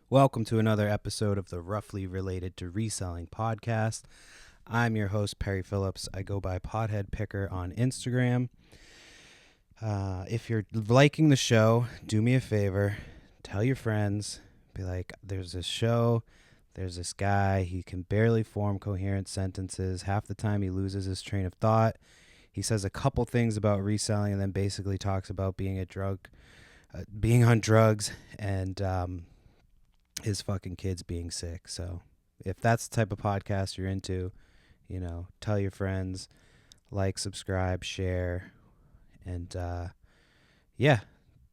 Welcome to another episode of the Roughly Related to Reselling podcast. I'm your host, Perry Phillips. I go by Pothead Picker on Instagram. If you're liking the show, do me a favor, tell your friends, be like, there's this show, there's this guy, he can barely form coherent sentences. Half the time he loses his train of thought. He says a couple things about reselling and then basically talks about being being on drugs and his fucking kids being sick. So if that's the type of podcast you're into, tell your friends, like, subscribe, share, and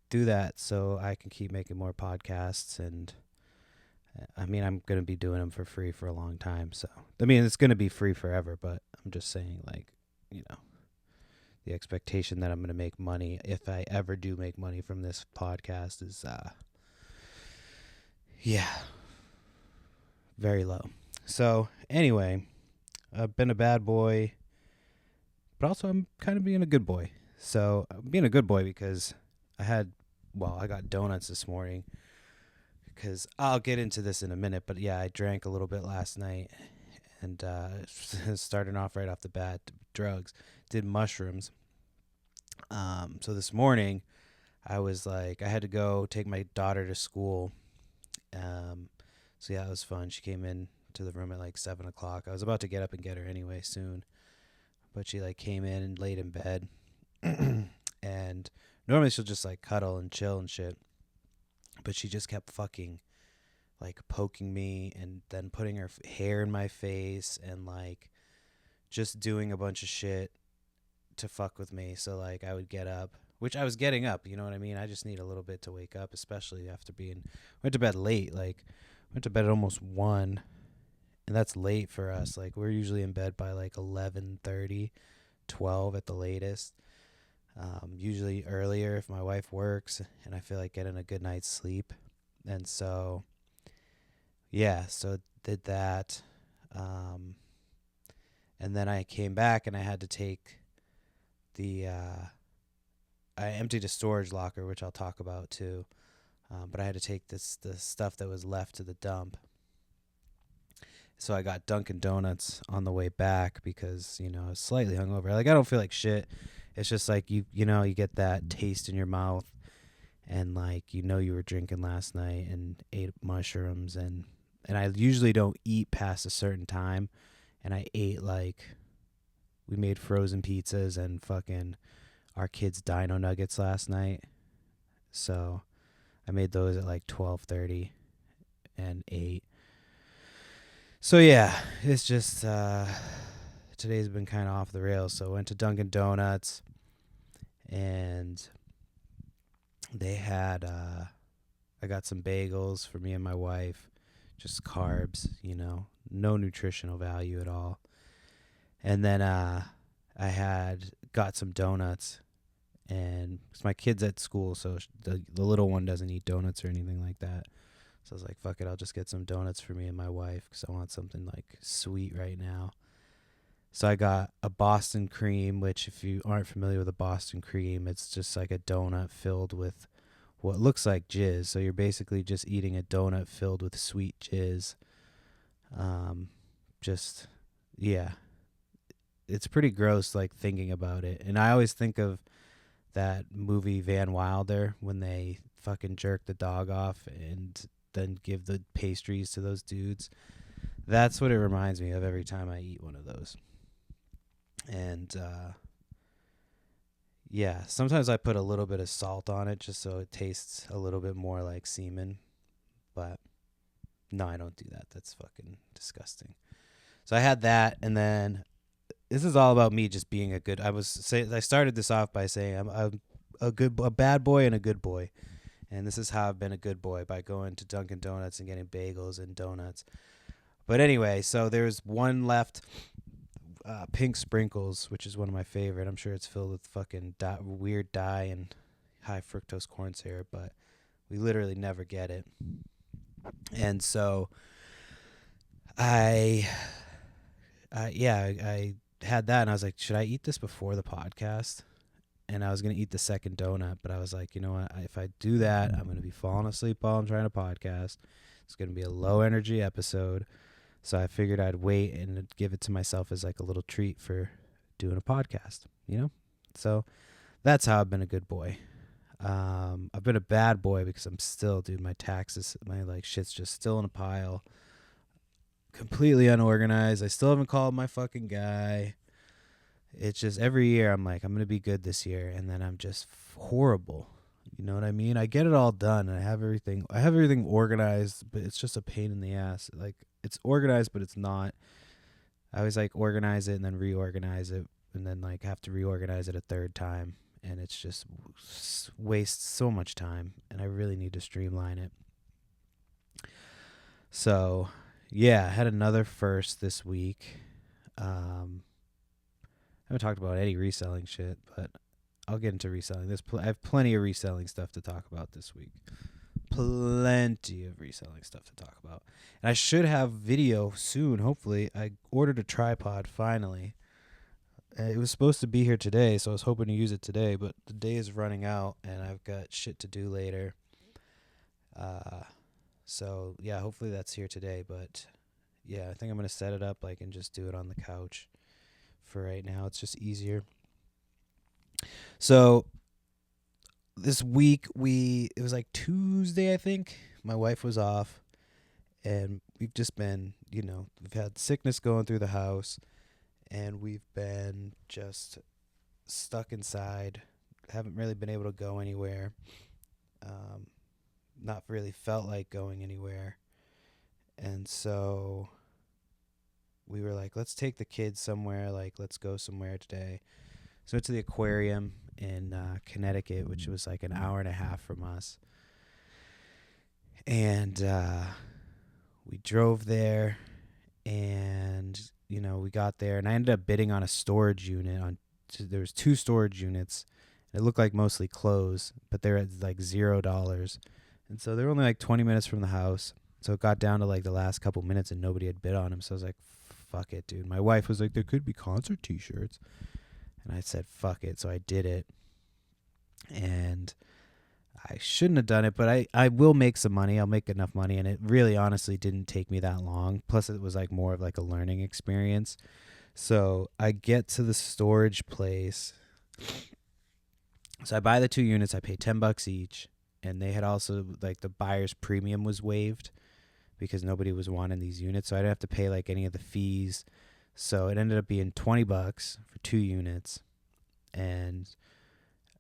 do that so I can keep making more podcasts. And I'm going to be doing them for free for a long time. So, it's going to be free forever, but I'm just saying, the expectation that I'm going to make money, if I ever do make money from this podcast, is, very low. So anyway, I've been a bad boy, but also I'm kind of being a good boy. So I'm being a good boy because I got donuts this morning, because I'll get into this in a minute, but yeah, I drank a little bit last night and starting off right off the bat, drugs, did mushrooms. So this morning I had to go take my daughter to school. So yeah, it was fun. She came in to the room at 7:00. I was about to get up and get her anyway soon, but she came in and laid in bed. And normally she'll just cuddle and chill and shit, but she just kept fucking poking me and then putting her hair in my face and just doing a bunch of shit to fuck with me. So I would get up, which I was getting up, you know what I mean? I just need a little bit to wake up, especially after went to bed late. Went to bed at almost 1, and that's late for us. We're usually in bed by 11:30, 12 at the latest. Usually earlier if my wife works and I feel like getting a good night's sleep. And so, so did that. And then I came back and I had to take I emptied a storage locker, which I'll talk about too. But I had to take the stuff that was left to the dump. So I got Dunkin' Donuts on the way back because, I was slightly hungover. I don't feel like shit. It's just you get that taste in your mouth and you were drinking last night and ate mushrooms and I usually don't eat past a certain time. And I ate we made frozen pizzas and fucking our kids' dino nuggets last night. So I made those at 12:30 and 8. So yeah, it's just today's been kind of off the rails. So I went to Dunkin' Donuts and they had I got some bagels for me and my wife, just carbs, no nutritional value at all. And then I had got some donuts. And it's my kid's at school, so the little one doesn't eat donuts or anything like that. So I was like, fuck it, I'll just get some donuts for me and my wife because I want something sweet right now. So I got a Boston cream, which if you aren't familiar with a Boston cream, it's just a donut filled with what looks like jizz. So you're basically just eating a donut filled with sweet jizz. It's pretty gross thinking about it. And I always think of that movie Van Wilder when they fucking jerk the dog off and then give the pastries to those dudes. That's what it reminds me of every time I eat one of those. And sometimes I put a little bit of salt on it just so it tastes a little bit more like semen. But no, I don't do that. That's fucking disgusting. So I had that, and then this is all about me just being a good. I started this off by saying I'm a bad boy and a good boy, and this is how I've been a good boy, by going to Dunkin' Donuts and getting bagels and donuts. But anyway, so there's one left, pink sprinkles, which is one of my favorite. I'm sure it's filled with fucking weird dye and high fructose corn syrup, but we literally never get it. And so I had that, and I was like, should I eat this before the podcast? and I was going to eat the second donut, but I was like, you know what? If I do that, I'm going to be falling asleep while I'm trying to podcast. It's going to be a low energy episode. So I figured I'd wait and give it to myself as like a little treat for doing a podcast, you know? So that's how I've been a good boy. I've been a bad boy because I'm still, dude, my taxes, my like shit's just still in a pile. Completely unorganized. I still haven't called my fucking guy. It's just every year I'm like, I'm going to be good this year. And then I'm just horrible. You know what I mean? I get it all done and I have everything organized, but it's just a pain in the ass. Like it's organized, but it's not. I always like organize it and then reorganize it and then like have to reorganize it a third time. And it's just wastes so much time and I really need to streamline it. So yeah, I had another first this week. I haven't talked about any reselling shit, but I'll get into reselling. I have plenty of reselling stuff to talk about this week. Plenty of reselling stuff to talk about. And I should have video soon, hopefully. I ordered a tripod finally. It was supposed to be here today, so I was hoping to use it today, but the day is running out, and I've got shit to do later. So, yeah, hopefully that's here today, but, yeah, I think I'm going to set it up and just do it on the couch for right now. It's just easier. So, this week, it was like Tuesday, I think. My wife was off, and we've just been, we've had sickness going through the house. And we've been just stuck inside. Haven't really been able to go anywhere. Not really felt like going anywhere. And so we were like, let's take the kids somewhere. Like, let's go somewhere today. So went to the aquarium in Connecticut, which was like an hour and a half from us. And we drove there and we got there and I ended up bidding on a storage unit. There was 2 storage units. It looked like mostly clothes, but they're at like $0. And so they were only like 20 minutes from the house. So it got down to like the last couple minutes and nobody had bid on them. So I was like, fuck it, dude. My wife was like, there could be concert t-shirts. And I said, fuck it. So I did it. And I shouldn't have done it, but I will make some money. I'll make enough money, and it really honestly didn't take me that long. Plus, it was like more of like a learning experience. So I get to the storage place. So I buy the 2 units. I pay $10 each, and they had also like the buyer's premium was waived because nobody was wanting these units, so I didn't have to pay like any of the fees. So it ended up being $20 for 2 units, and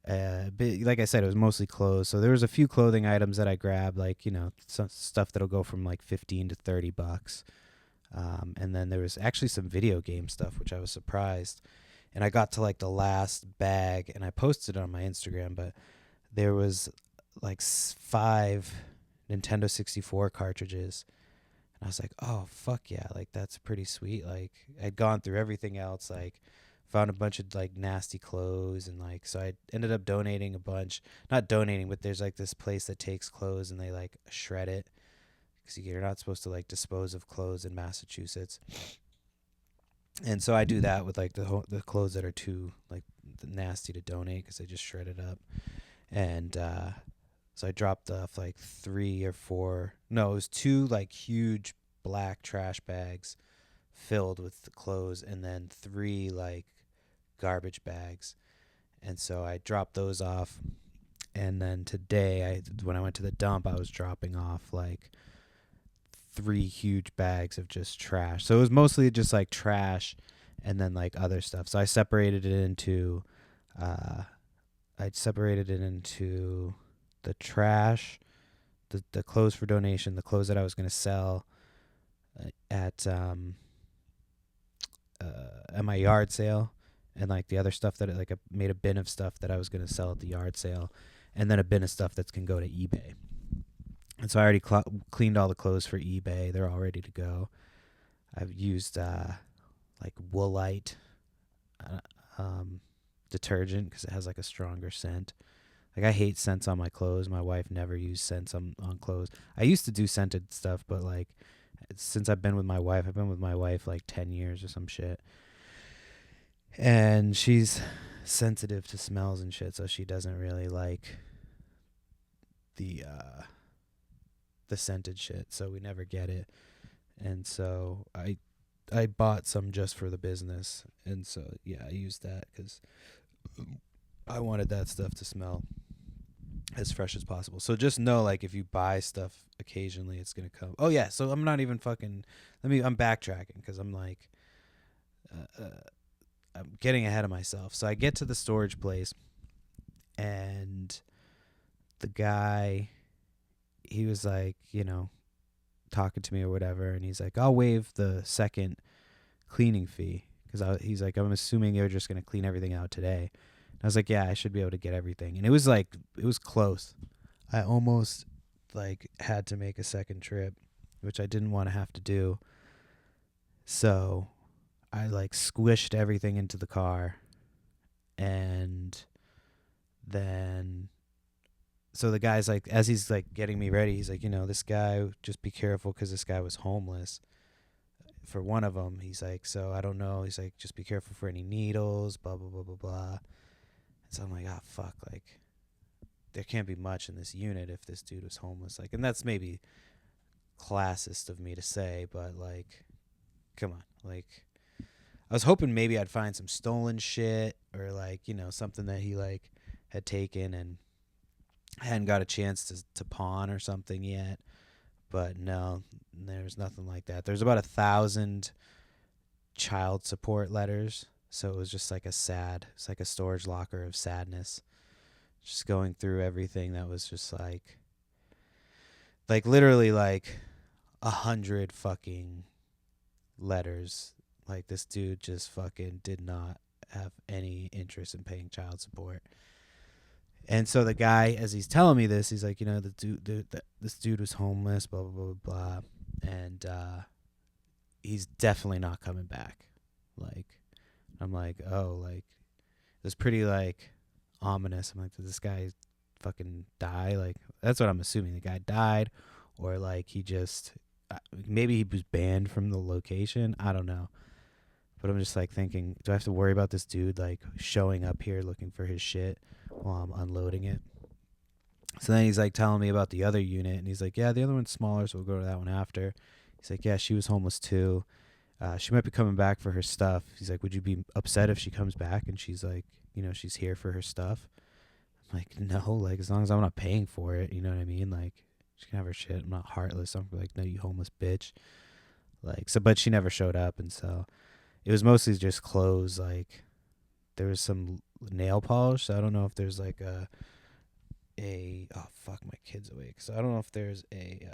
like I said, it was mostly clothes. So there was a few clothing items that I grabbed, like, some stuff that'll go from like $15 to $30. And then there was actually some video game stuff, which I was surprised. And I got to like the last bag and I posted it on my Instagram, but there was like 5 Nintendo 64 cartridges. And I was like, oh, fuck yeah. Like, that's pretty sweet. Like, I'd gone through everything else, like, found a bunch of like nasty clothes and like, so I ended up donating a bunch. Not donating, but there's like this place that takes clothes and they like shred it because you're not supposed to like dispose of clothes in Massachusetts. And so I do that with like the clothes that are too like nasty to donate because they just shred it up. And so I dropped off like 3 or 4. No, it was 2 like huge black trash bags filled with the clothes and then 3 like garbage bags. And so I dropped those off. And then today, when I went to the dump, I was dropping off like 3 huge bags of just trash. So it was mostly just like trash and then like other stuff. So I separated it into the trash, the clothes for donation, the clothes that I was going to sell at my yard sale, and like the other stuff that I made a bin of stuff that I was going to sell at the yard sale, and then a bin of stuff that's can go to eBay. And so I already cleaned all the clothes for eBay. They're all ready to go. I've used like Woolite detergent because it has like a stronger scent. Like I hate scents on my clothes. My wife never used scents on clothes. I used to do scented stuff, but like since I've been with my wife like 10 years or some shit. And she's sensitive to smells and shit, so she doesn't really like the scented shit, so we never get it. And so I bought some just for the business, and so yeah, I used that because I wanted that stuff to smell as fresh as possible. So just know, like, if you buy stuff occasionally, it's gonna come. Oh yeah, so I'm not even fucking. I'm backtracking because I'm like, I'm getting ahead of myself. So I get to the storage place, and the guy, he was like, talking to me or whatever, and he's like, I'll waive the second cleaning fee because he's like, I'm assuming you're just gonna clean everything out today. I was like, yeah, I should be able to get everything. And it was close. I almost like had to make a second trip, which I didn't want to have to do. So I like squished everything into the car. And then, so the guy's like, as he's like getting me ready, he's like, this guy, just be careful because this guy was homeless. For one of them, he's like, so I don't know. He's like, just be careful for any needles, blah, blah, blah, blah, blah. So I'm like, fuck, like, there can't be much in this unit if this dude was homeless. Like, and that's maybe classist of me to say, but, like, come on. Like, I was hoping maybe I'd find some stolen shit or, like, something that he, like, had taken and hadn't got a chance to pawn or something yet. But no, there's nothing like that. There's about 1,000 child support letters. So it was just like it's like a storage locker of sadness. Just going through everything that was just like literally like 100 fucking letters. Like this dude just fucking did not have any interest in paying child support. And so the guy, as he's telling me this, he's like, this dude was homeless, blah, blah, blah, blah. And he's definitely not coming back. Like, I'm like, oh, like, it was pretty, like, ominous. I'm like, did this guy fucking die? Like, that's what I'm assuming. The guy died, or, like, he just, maybe he was banned from the location. I don't know. But I'm just, like, thinking, do I have to worry about this dude, like, showing up here looking for his shit while I'm unloading it? So then he's, like, telling me about the other unit, and he's like, yeah, the other one's smaller, so we'll go to that one after. He's like, yeah, she was homeless, too. She might be coming back for her stuff. He's like, would you be upset if she comes back and she's like, she's here for her stuff? I'm like, no, like, as long as I'm not paying for it, you know what I mean? Like, she can have her shit. I'm not heartless. I'm like, no, you homeless bitch. Like, so, but she never showed up. And so it was mostly just clothes. Like, there was some nail polish. So I don't know if there's like oh, fuck, my kid's awake. So I don't know if there's a,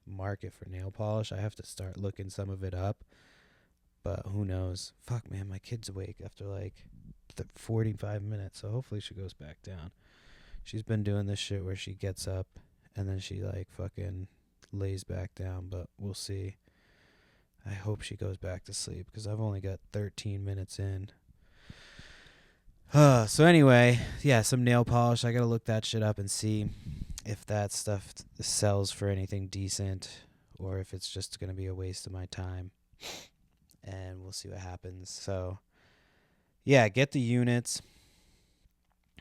market for nail polish. I have to start looking some of it up, but who knows? Fuck, man, my kid's awake after like 45 minutes, so hopefully she goes back down. She's been doing this shit where she gets up and then she like fucking lays back down, but we'll see. I hope she goes back to sleep because I've only got 13 minutes in. So anyway, yeah, some nail polish. I gotta look that shit up and see if that stuff sells for anything decent or if it's just going to be a waste of my time. And we'll see what happens. So, yeah, get the units.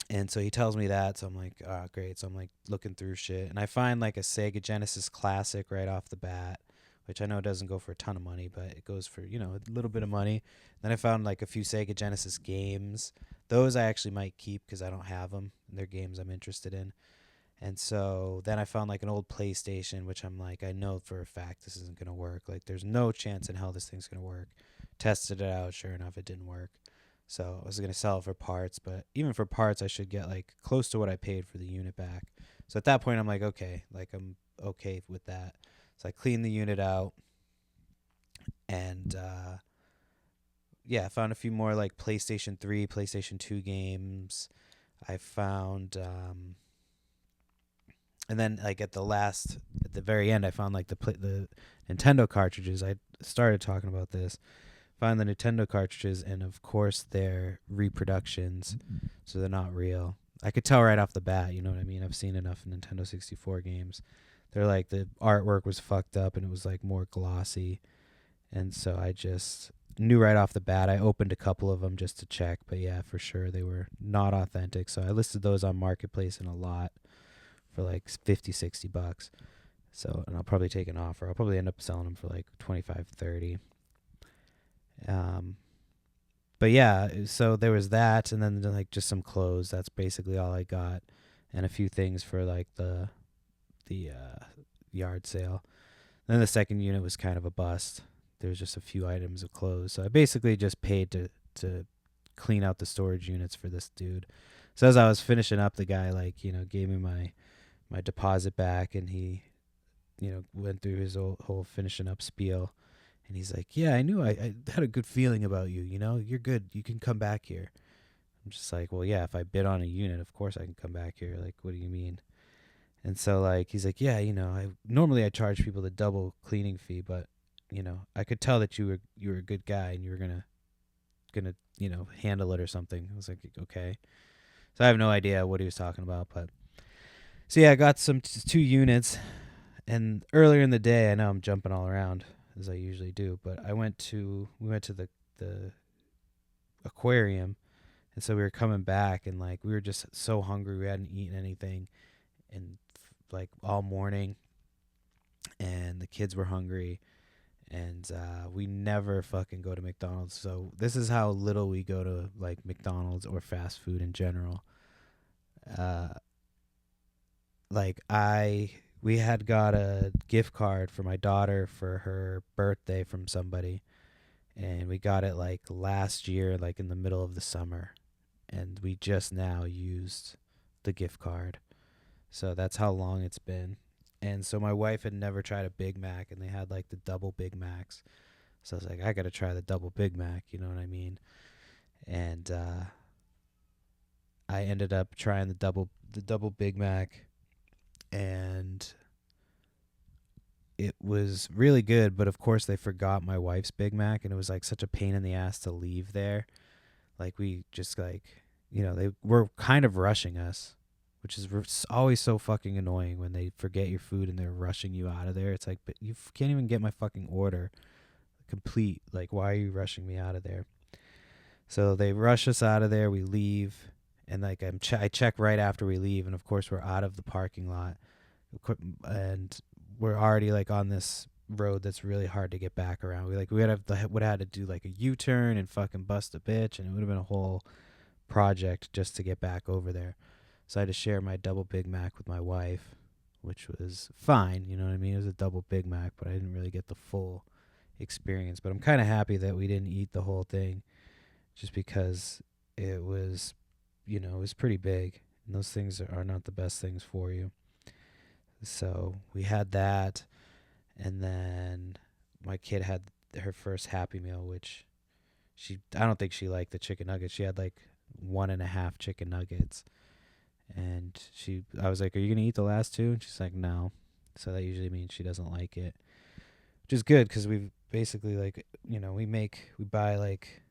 And so he tells me that. So I'm like, oh, great. So I'm like looking through shit. And I find like a Sega Genesis Classic right off the bat, which I know doesn't go for a ton of money, but it goes for, a little bit of money. Then I found like a few Sega Genesis games. Those I actually might keep because I don't have them. They're games I'm interested in. And so then I found like an old PlayStation, which I'm like, I know for a fact this isn't going to work. Like, there's no chance in hell this thing's going to work. Tested it out. Sure enough, it didn't work. So I was going to sell it for parts. But even for parts, I should get like close to what I paid for the unit back. So at that point, I'm like, okay. Like, I'm okay with that. So I cleaned the unit out. And, yeah, I found a few more like PlayStation 3, PlayStation 2 games. I found... And then, like, at the very end, I found, like, the Nintendo cartridges. I started talking about this. Found the Nintendo cartridges, and, of course, they're reproductions, so they're not real. I could tell right off the bat, you know what I mean? I've seen enough Nintendo 64 games. They're, like, the artwork was fucked up, and it was, like, more glossy. And so knew right off the bat. I opened a couple of them just to check, but yeah, for sure they were not authentic. So I listed those on Marketplace in a lot for like 50, $60. So, and I'll probably take an offer. I'll probably end up selling them for like 25, 30. Um, but yeah, so there was that, and then like just some clothes. That's basically all I got, and a few things for like the yard sale. Then the second unit was kind of a bust. There was just a few items of clothes, so I basically just paid to clean out the storage units for this dude. So as I was finishing up, the guy like gave me my deposit back, and he went through his whole finishing up spiel. And he's like, yeah, I knew I had a good feeling about you. You're good. You can come back here. I'm just like, well, yeah, if I bid on a unit, of course I can come back here. Like, what do you mean? And so, like, he's like, yeah, I charge people the double cleaning fee, but, I could tell that you were a good guy and you were gonna handle it or something. I was like, okay. So I have no idea what he was talking about, but so yeah, I got some two units, and earlier in the day, I know I'm jumping all around as I usually do, but we went to the aquarium, and so we were coming back, and like we were just so hungry, we hadn't eaten anything, and like all morning, and the kids were hungry, and we never fucking go to McDonald's. So this is how little we go to like McDonald's or fast food in general. Uh, like we had got a gift card for my daughter for her birthday from somebody, and we got it like last year, like in the middle of the summer, and we just now used the gift card. So that's how long it's been. And so my wife had never tried a Big Mac, and they had like the double Big Macs. So I was like, I got to try the double Big Mac, you know what I mean? And I ended up trying the double Big Mac, and it was really good, but of course they forgot my wife's Big Mac, and it was like such a pain in the ass to leave there. Like we just like, they were kind of rushing us, which is always so fucking annoying when they forget your food and they're rushing you out of there. It's like, but you can't even get my fucking order complete. Like, why are you rushing me out of there? So they rush us out of there. We leave, and like I check right after we leave, and of course we're out of the parking lot, and we're already like on this road that's really hard to get back around. We would have had to do like a U-turn and fucking bust a bitch, and it would have been a whole project just to get back over there. So I had to share my double Big Mac with my wife, which was fine. You know what I mean? It was a double Big Mac, but I didn't really get the full experience. But I'm kind of happy that we didn't eat the whole thing, just because it was, it was pretty big. And those things are not the best things for you. So we had that. And then my kid had her first Happy Meal, which I don't think she liked the chicken nuggets. She had like 1.5 chicken nuggets. And I was like, are you going to eat the last two? And she's like, no. So that usually means she doesn't like it, which is good because we've basically like, we buy like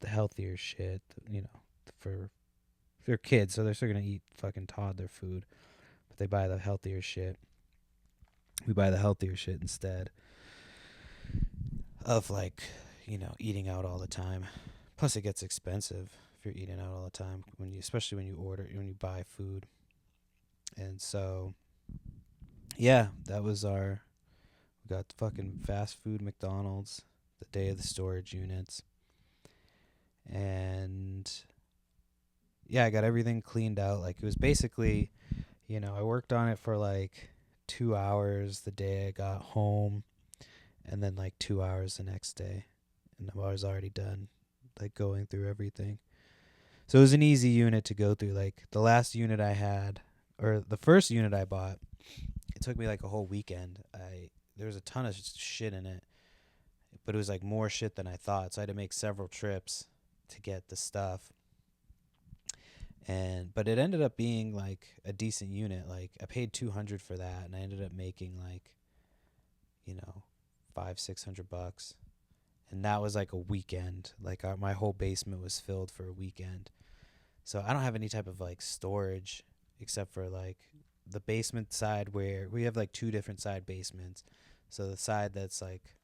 the healthier shit, for their kids. So they're still going to eat fucking toddler food, but they buy the healthier shit. We buy the healthier shit instead of like, eating out all the time. Plus it gets expensive if you're eating out all the time, especially when you buy food. And so yeah, we got fucking fast food McDonald's the day of the storage units. And yeah, I got everything cleaned out. Like it was basically, I worked on it for like 2 hours the day I got home, and then like 2 hours the next day. And I was already done, like going through everything. So it was an easy unit to go through. Like the last unit I had, or the first unit I bought, it took me like a whole weekend. There was a ton of shit in it, but it was like more shit than I thought. So I had to make several trips to get the stuff. But it ended up being like a decent unit. Like I paid $200 for that, and I ended up making like, $500-600, and that was like a weekend. Like my whole basement was filled for a weekend. So I don't have any type of like storage except for like the basement side, where we have like two different side basements. So the side that's like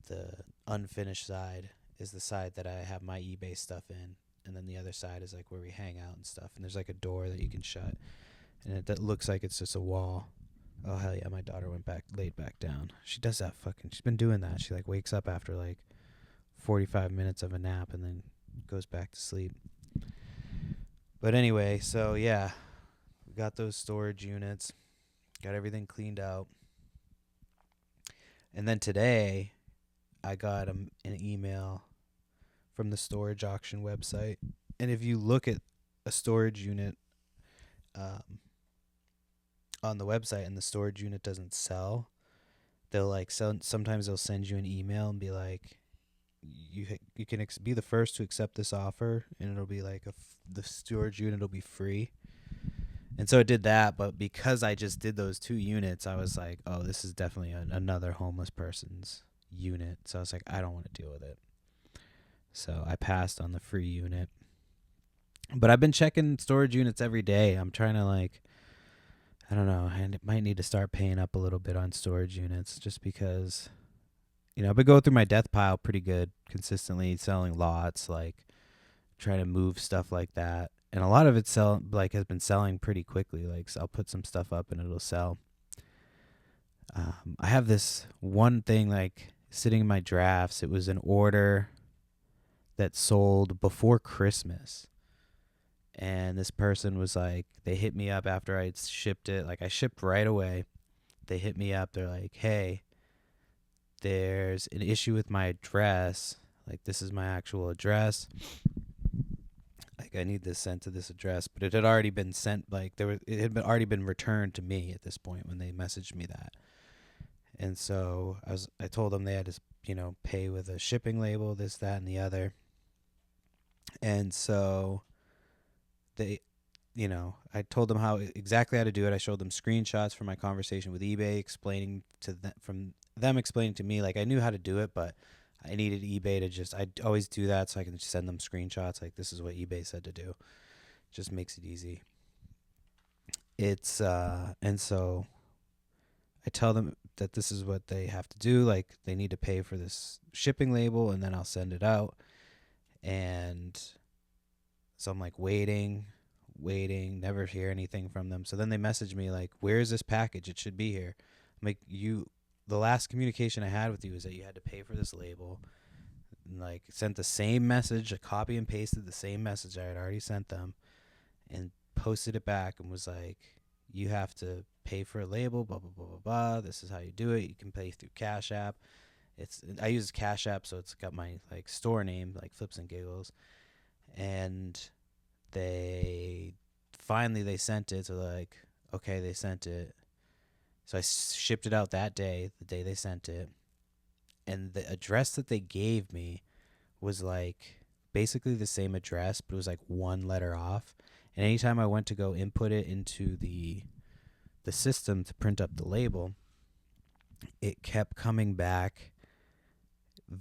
the unfinished side is the side that I have my eBay stuff in, and then the other side is like where we hang out and stuff. And there's like a door that you can shut, and it that looks like it's just a wall. Oh hell yeah, my daughter laid back down. She does that fucking. She's been doing that. She like wakes up after like 45 minutes of a nap and then goes back to sleep. But anyway, so yeah, we got those storage units, got everything cleaned out, and then today I got an email from the storage auction website. And if you look at a storage unit um, on the website and the storage unit doesn't sell, they'll like sometimes they'll send you an email and be like, you can be the first to accept this offer, and it'll be like the storage unit will be free. And so it did that, but because I just did those 2 units, I was like, oh, this is definitely another homeless person's unit. So I was like, I don't want to deal with it. So I passed on the free unit. But I've been checking storage units every day. I'm trying to like, I don't know, and it might need to start paying up a little bit on storage units just because, I've been going through my death pile pretty good, consistently selling lots, like trying to move stuff like that. And a lot of it has been selling pretty quickly. Like, so I'll put some stuff up and it'll sell. I have this one thing like sitting in my drafts. It was an order that sold before Christmas. And this person was like, they hit me up after I shipped it. Like, I shipped right away. They hit me up. They're like, hey, there's an issue with my address. Like, this is my actual address. Like, I need this sent to this address. But it had already been sent. Like, already been returned to me at this point when they messaged me that. And so I told them they had to, pay with a shipping label, this, that, and the other. And so they, I told them exactly how to do it. I showed them screenshots from my conversation with eBay, explaining to them explaining to me, like, I knew how to do it, but I needed eBay to I always do that so I can just send them screenshots. Like, this is what eBay said to do. Just makes it easy. And so I tell them that this is what they have to do. Like, they need to pay for this shipping label, and then I'll send it out. And so I'm like waiting, never hear anything from them. So then they message me like, where is this package? It should be here. I'm like, the last communication I had with you is that you had to pay for this label. And like, sent the same message, I copy and pasted the same message I had already sent them, and posted it back and was like, you have to pay for a label, blah, blah, blah, blah, blah. This is how you do it. You can pay through Cash App. I use Cash App, so it's got my like store name, like Flips and Giggles. And they sent it. So like, okay, they sent it. So I shipped it out that day, the day they sent it. And the address that they gave me was like basically the same address, but it was like 1 letter off. And anytime I went to go input it into the system to print up the label, it kept coming back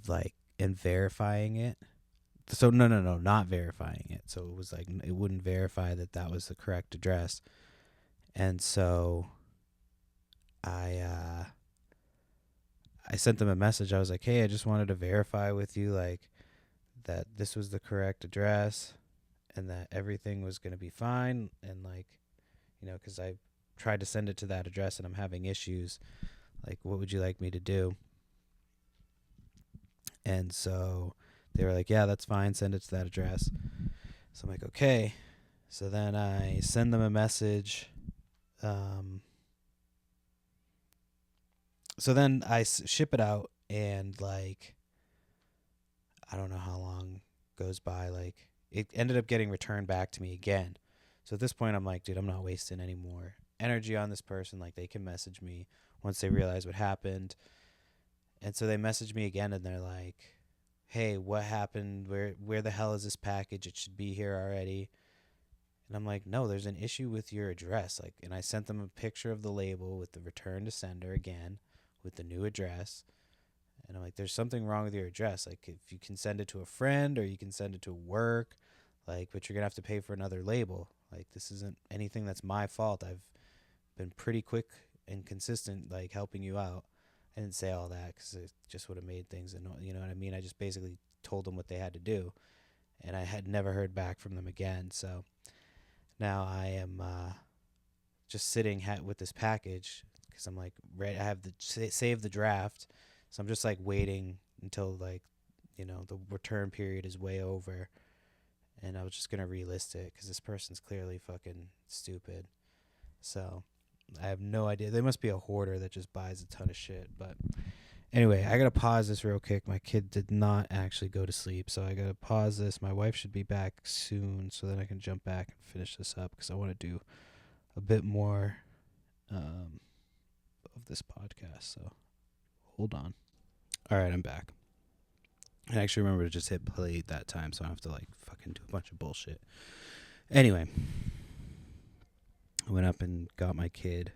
like and verifying it. So no, not verifying it. So it was like it wouldn't verify that was the correct address. And so I sent them a message. I was like, hey, I just wanted to verify with you like that this was the correct address and that everything was going to be fine. And like, because I tried to send it to that address and I'm having issues. Like, what would you like me to do? And so they were like, yeah, that's fine. Send it to that address. So I'm like, okay. So then I send them a message. So then I ship it out, and like, I don't know how long goes by. Like, it ended up getting returned back to me again. So at this point, I'm like, dude, I'm not wasting any more energy on this person. Like, they can message me once they realize what happened. And so they message me again, and they're like, hey, what happened? Where the hell is this package? It should be here already. And I'm like, no, there's an issue with your address. Like, and I sent them a picture of the label with the return to sender again with the new address. And I'm like, there's something wrong with your address. Like, if you can send it to a friend or you can send it to work, like, but you're going to have to pay for another label. Like, this isn't anything that's my fault. I've been pretty quick and consistent, like, helping you out. I didn't say all that because it just would have made things annoying. You know what I mean? I just basically told them what they had to do, and I had never heard back from them again. So now I am just sitting with this package because I'm like, ready. I have the save the draft, so I'm just like waiting until like, the return period is way over, and I was just gonna relist it because this person's clearly fucking stupid. So I have no idea. They must be a hoarder that just buys a ton of shit. But anyway, I gotta pause this real quick. My kid did not actually go to sleep, so I gotta pause this. My wife should be back soon, so then I can jump back and finish this up because I want to do a bit more of this podcast. So hold on. All right, I'm back. I actually remember to just hit play that time, so I don't have to like fucking do a bunch of bullshit. Anyway, I went up and got my kid.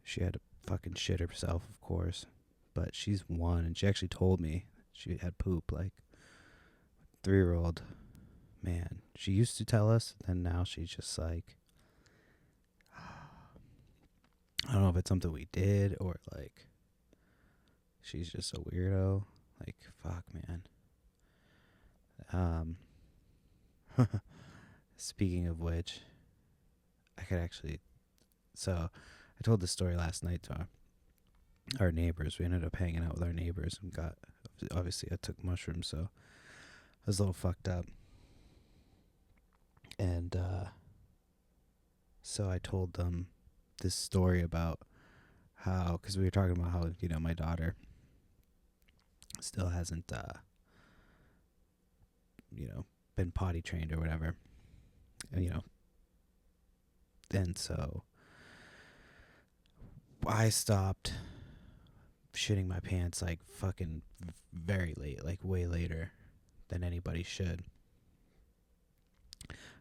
She had to fucking shit herself, of course, but she's 1, and she actually told me she had poop. Like 3-year-old, man. She used to tell us, and now she's just like, I don't know if it's something we did or like she's just a weirdo. Like, fuck, man. Speaking of which, I could actually. So, I told this story last night to our neighbors. We ended up hanging out with our neighbors and obviously I took mushrooms, so I was a little fucked up. And so I told them this story about how, because we were talking about how, my daughter still hasn't, been potty trained or whatever. And, and so I stopped shitting my pants like fucking very late, like way later than anybody should.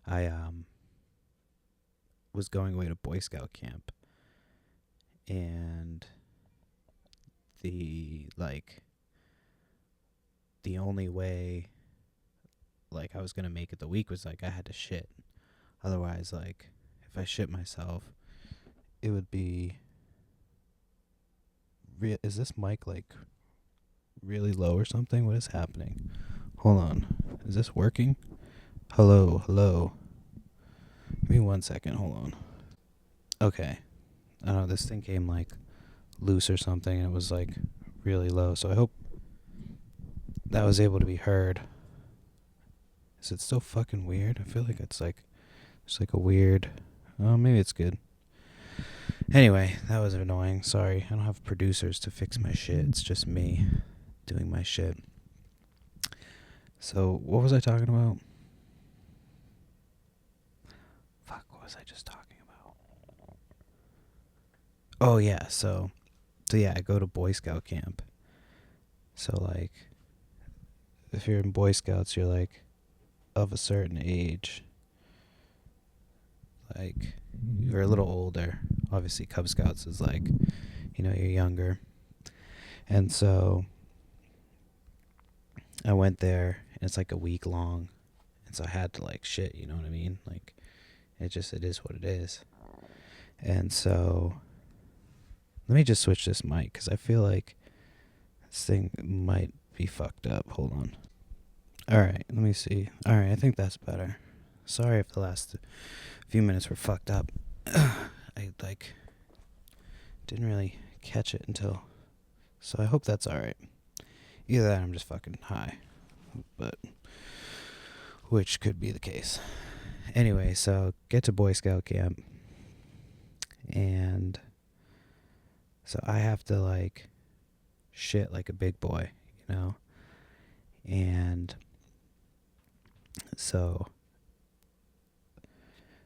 I was going away to Boy Scout camp, and the only way like I was gonna make it the week was like I had to shit. Otherwise, like if I shit myself, it would be is this mic like really low or something? What is happening? Hold on. Is this working? Hello. Give me 1 second. Hold on. Okay. I don't know. This thing came like loose or something, and it was like really low. So I hope that was able to be heard. Is it still fucking weird? I feel like it's like a weird. Oh, maybe it's good. Anyway, that was annoying. Sorry. I don't have producers to fix my shit. It's just me doing my shit. So, what was I talking about? Fuck, what was I just talking about? Oh, yeah. So yeah, I go to Boy Scout camp. So, like, if you're in Boy Scouts, you're, like, of a certain age. Like, you're a little older. Obviously, Cub Scouts is, like, you're younger. And so I went there, and it's, like, a week long. And so I had to, like, shit, you know what I mean? Like, it is what it is. And so let me just switch this mic, because I feel like this thing might be fucked up. Hold on. All right, let me see. All right, I think that's better. Sorry if the last few minutes were fucked up. I, like, didn't really catch it until... So I hope that's all right. Either that or I'm just fucking high. But... which could be the case. Anyway, so get to Boy Scout camp. And... so I have to, like, shit like a big boy, And... so...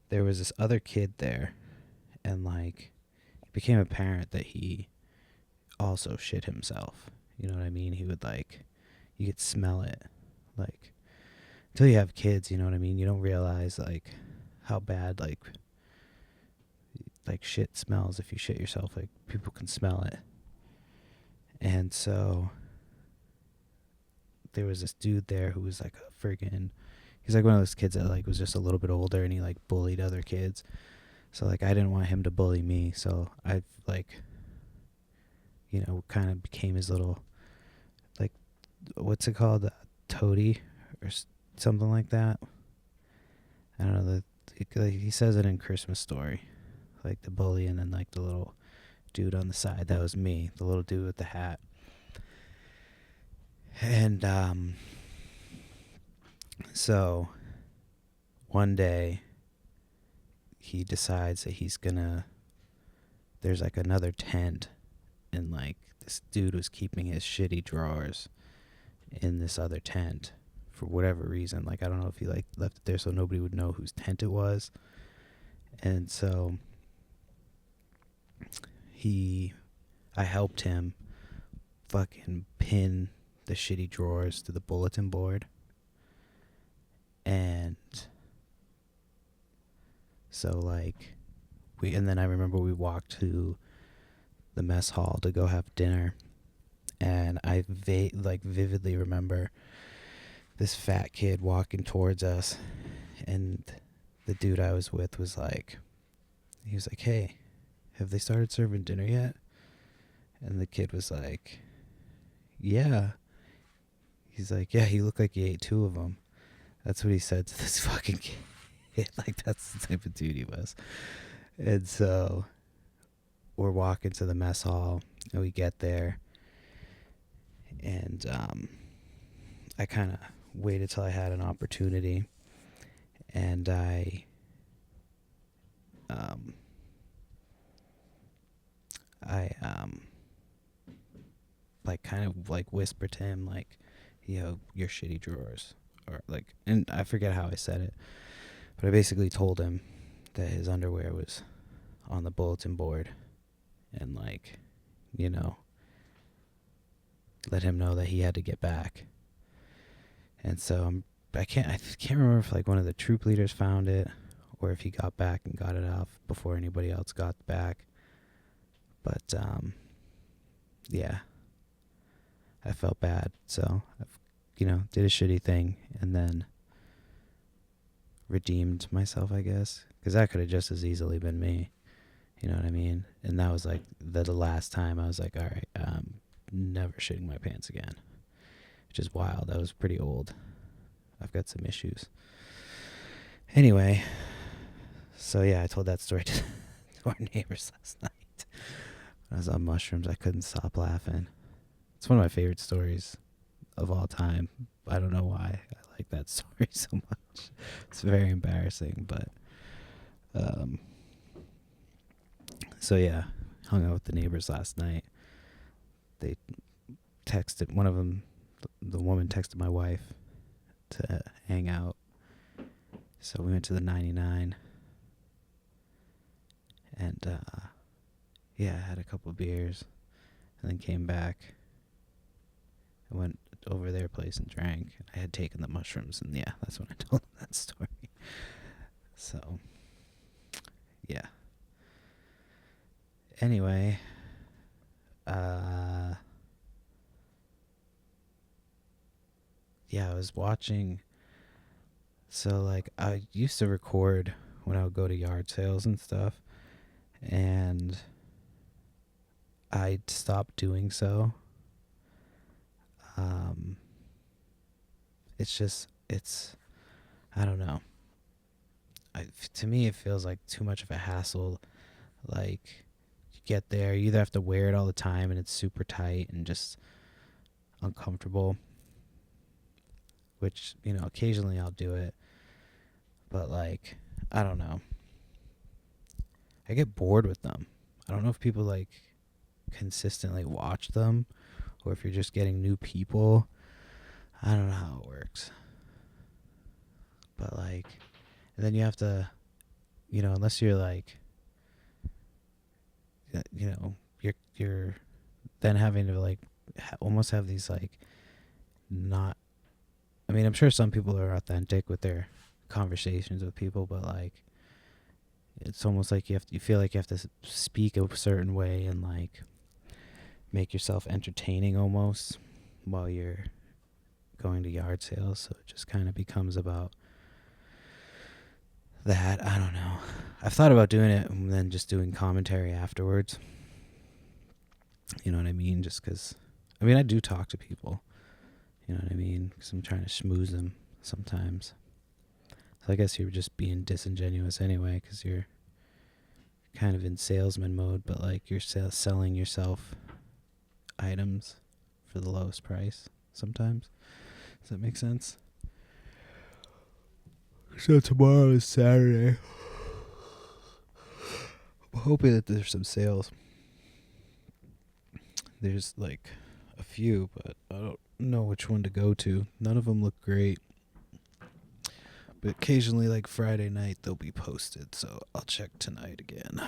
there was this other kid there, and, like, it became apparent that he also shit himself. You know what I mean? He would, like, you could smell it. Like, until you have kids, you know what I mean? You don't realize, like, how bad, like shit smells if you shit yourself. Like, people can smell it. And so there was this dude there who was, like, a friggin'... he's, like, one of those kids that, like, was just a little bit older, and he, like, bullied other kids. So, like, I didn't want him to bully me. So I, like, kind of became his little, like, what's it called, toady or something like that. I don't know. He says it in Christmas Story, like the bully and then like the little dude on the side. That was me, the little dude with the hat. And so one day he decides that there's like another tent, and like this dude was keeping his shitty drawers in this other tent for whatever reason. Like, I don't know if he like left it there so nobody would know whose tent it was. And so I helped him fucking pin the shitty drawers to the bulletin board. And so like and then I remember we walked to the mess hall to go have dinner, and I vividly remember this fat kid walking towards us, and the dude I was with was like, he was like, "Hey, have they started serving dinner yet?" And the kid was like, "Yeah." He's like, "Yeah, you look like you ate 2 of them." That's what he said to this fucking kid. Like, that's the type of dude he was. And so we're walking to the mess hall, and we get there, and I kind of waited till I had an opportunity, and I like kind of like whispered to him like, "Yo, your shitty drawers," or like, and I forget how I said it, but I basically told him that his underwear was on the bulletin board, and like, let him know that he had to get back. And so I can't remember if like one of the troop leaders found it or if he got back and got it off before anybody else got back. But yeah, I felt bad, so I did a shitty thing and then redeemed myself, I guess, because that could have just as easily been me. You know what I mean? And that was like the last time I was like, all right, never shitting my pants again, which is wild. I was pretty old. I've got some issues. Anyway, so yeah, I told that story to our neighbors last night. When I was on mushrooms, I couldn't stop laughing. It's one of my favorite stories of all time. I don't know why I like that story so much. It's very embarrassing, but so yeah, hung out with the neighbors last night. They texted, one of them, the woman texted my wife to hang out. So we went to the 99 and yeah, I had a couple of beers and then came back. I went over their place and drank. I had taken the mushrooms, and yeah, that's when I told them that story. So yeah. Anyway, yeah, I was watching. So like, I used to record when I would go to yard sales and stuff, and I stopped doing so. I don't know. To me, it feels like too much of a hassle. Like, you get there, you either have to wear it all the time and it's super tight and just uncomfortable, which, occasionally I'll do it. But like, I don't know. I get bored with them. I don't know if people like consistently watch them or if you're just getting new people. I don't know how it works. But like, and then you have to, unless you're like, you're then having to like almost have these like not, I mean, I'm sure some people are authentic with their conversations with people, but like, it's almost like you feel like you have to speak a certain way and like make yourself entertaining almost while you're going to yard sales. So it just kind of becomes about that. I don't know. I've thought about doing it and then just doing commentary afterwards. You know what I mean? Just because, I mean, I do talk to people. You know what I mean? Because I'm trying to schmooze them sometimes. So I guess you're just being disingenuous anyway, because you're kind of in salesman mode, but like you're selling yourself items for the lowest price sometimes. Does that make sense? So tomorrow is Saturday. I'm hoping that there's some sales. There's like a few, but I don't know which one to go to. None of them look great. But occasionally, like Friday night, they'll be posted, so I'll check tonight again.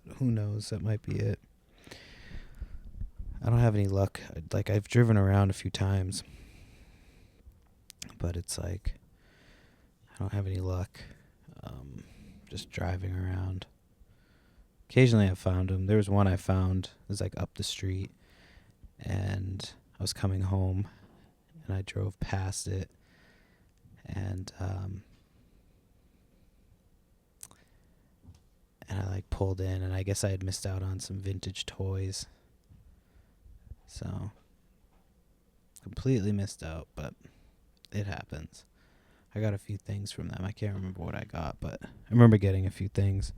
But who knows? That might be it. I don't have any luck. Like, I've driven around a few times, but it's like I don't have any luck just driving around. Occasionally I found them. There was one I found. It was like up the street, and I was coming home, and I drove past it, and I like pulled in, and I guess I had missed out on some vintage toys. So completely missed out, but it happens. I got a few things from them. I can't remember what I got, but I remember getting a few things.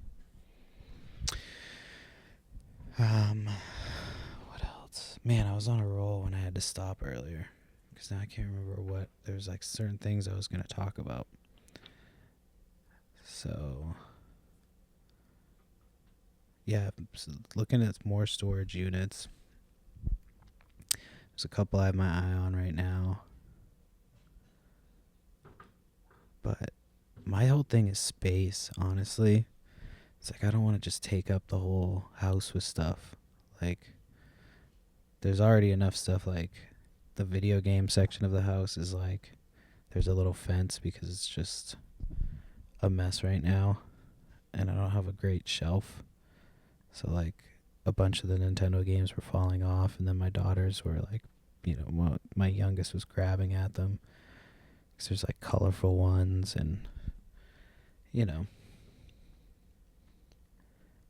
What else? Man, I was on a roll when I had to stop earlier, because now I can't remember what. There was like certain things I was going to talk about. So, yeah, looking at more storage units. There's a couple I have my eye on right now. But my whole thing is space, honestly. It's like I don't want to just take up the whole house with stuff. Like, there's already enough stuff. Like, the video game section of the house is like, there's a little fence because it's just a mess right now. And I don't have a great shelf. So, like, a bunch of the Nintendo games were falling off. And then my daughters were like, you know, my youngest was grabbing at them. Because there's like colorful ones and, you know.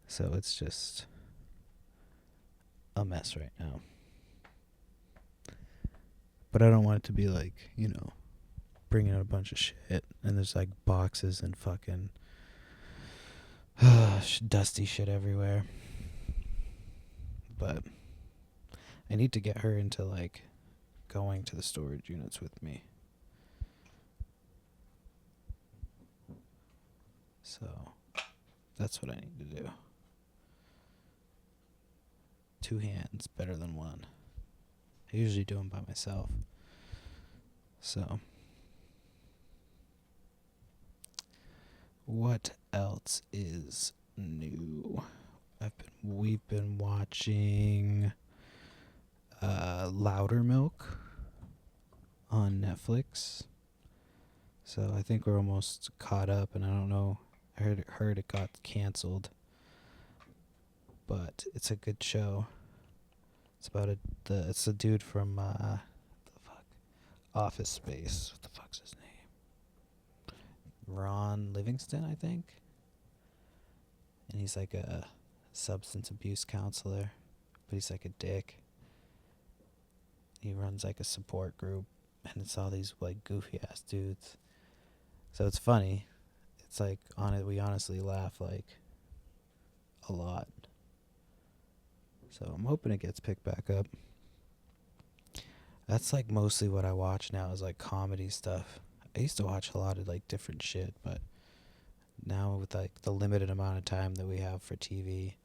So it's just a mess right now. But I don't want it to be like, you know, bringing out a bunch of shit. And there's like boxes and fucking dusty shit everywhere. But I need to get her into like going to the storage units with me. So that's what I need to do. 2 hands better than one. I usually do them by myself. So, what else is new? We've been watching Louder Milk on Netflix. So I think we're almost caught up, and I don't know. I heard it got canceled, but it's a good show. It's about it's a dude from Office Space. What the fuck's his name? Ron Livingston, I think. And he's like a substance abuse counselor, but he's like a dick. He runs like a support group, and it's all these like goofy ass dudes. So it's funny. It's like we honestly laugh like a lot. So I'm hoping it gets picked back up. That's like mostly what I watch now is like comedy stuff. I used to watch a lot of like different shit, but now with like the limited amount of time that we have for TV,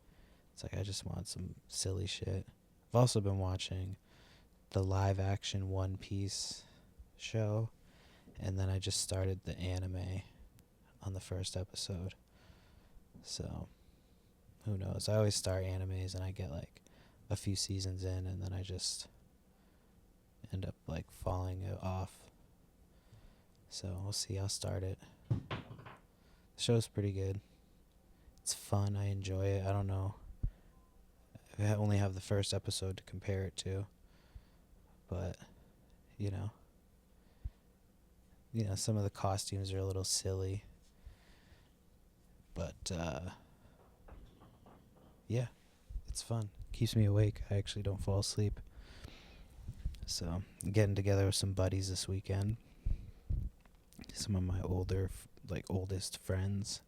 it's like I just want some silly shit. I've also been watching the live action One Piece show, and then I just started the anime on the first episode. So who knows? I always start animes and I get like a few seasons in, and then I just end up like falling off. So we'll see. I'll start it. The show's pretty good. It's fun. I enjoy it. I don't know. I only have the first episode to compare it to, but you know, some of the costumes are a little silly, but yeah, it's fun. keeps me awake. I actually don't fall asleep. So I'm getting together with some buddies this weekend. Some of my oldest friends.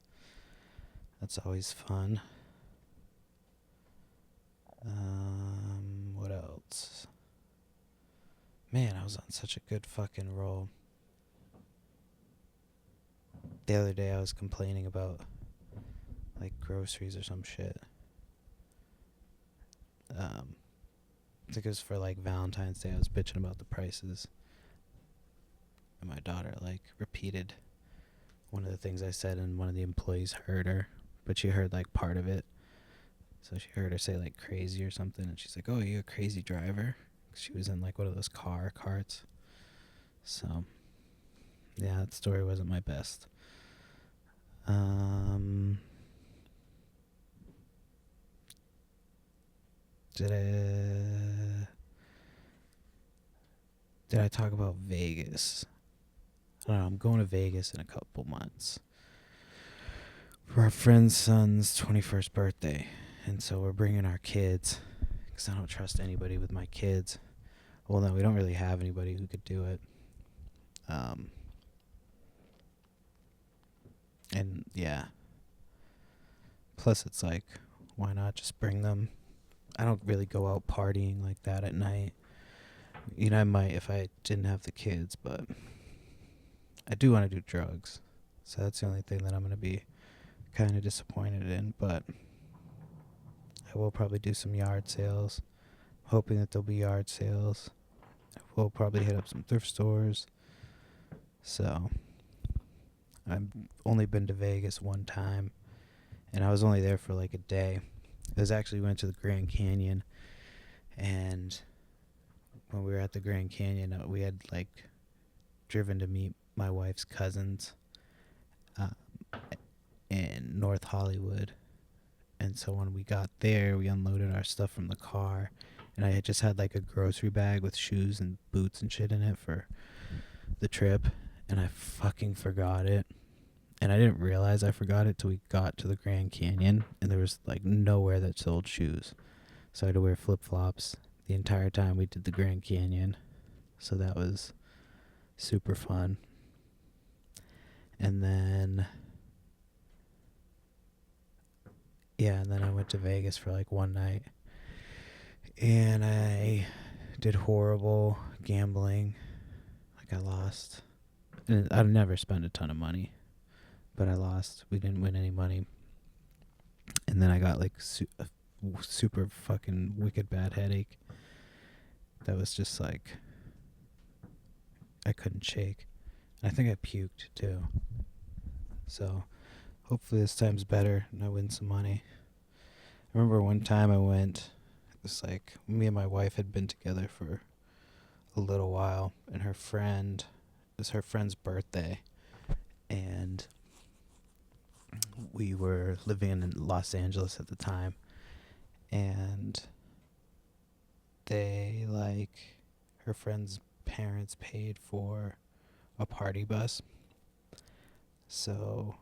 That's always fun. What else? Man, I was on such a good fucking roll. The other day I was complaining about like groceries or some shit. I think it was for like Valentine's Day. I was bitching about the prices. And my daughter like repeated one of the things I said, and one of the employees heard her, but she heard like part of it. So she heard her say like crazy or something, and she's like, "Oh, you a crazy driver?" She was in like one of those car carts. So yeah, that story wasn't my best. Did I talk about Vegas? I don't know. I'm going to Vegas in a couple months for our friend's son's 21st birthday. And so we're bringing our kids, because I don't trust anybody with my kids. Well, no, we don't really have anybody who could do it. And yeah. Plus, it's like, why not just bring them? I don't really go out partying like that at night. You know, I might if I didn't have the kids, but I do want to do drugs. So that's the only thing that I'm going to be kind of disappointed in. But I will probably do some yard sales. Hoping that there'll be yard sales. We'll probably hit up some thrift stores. So I've only been to Vegas one time, and I was only there for like a day. It was actually, we went to the Grand Canyon, and when we were at the Grand Canyon, we had like driven to meet my wife's cousins in North Hollywood. And so when we got there, we unloaded our stuff from the car, and I had just had like a grocery bag with shoes and boots and shit in it for the trip, and I fucking forgot it. And I didn't realize I forgot it till we got to the Grand Canyon, and there was like nowhere that sold shoes. So I had to wear flip-flops the entire time we did the Grand Canyon. So that was super fun. And then I went to Vegas for like one night. And I did horrible gambling. Like I lost. And I've never spent a ton of money, but I lost. We didn't win any money. And then I got like a super fucking wicked bad headache. That was just like, I couldn't shake. And I think I puked too. So hopefully this time's better and I win some money. I remember one time I went, it's like me and my wife had been together for a little while, and it was her friend's birthday, and we were living in Los Angeles at the time, and her friend's parents paid for a party bus, so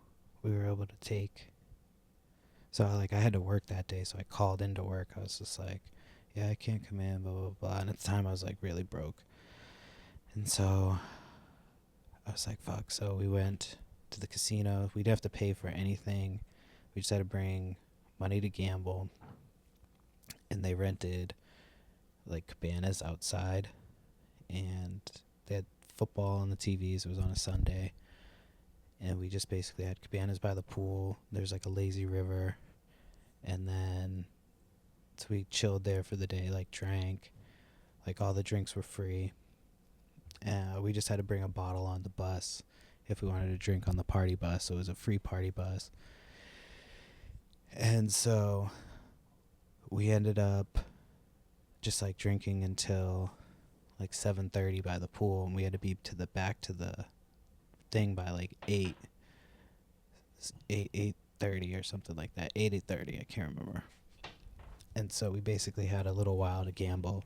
we were able to I had to work that day, so I called into work. I was just like, yeah, I can't come in, blah, blah, blah. And at the time, I was like really broke. And so I was like, fuck. So we went to the casino. We'd have to pay for anything. We just had to bring money to gamble. And they rented like cabanas outside. And they had football on the TVs. It was on a Sunday. And we just basically had cabanas by the pool. There's like a lazy river. And then so we chilled there for the day, like drank. Like all the drinks were free. We just had to bring a bottle on the bus if we wanted to drink on the party bus. So it was a free party bus. And so we ended up just like drinking until like 7:30 by the pool. And we had to be back to the thing by like 8:30 or something like that. 8:30, I can't remember. And so we basically had a little while to gamble.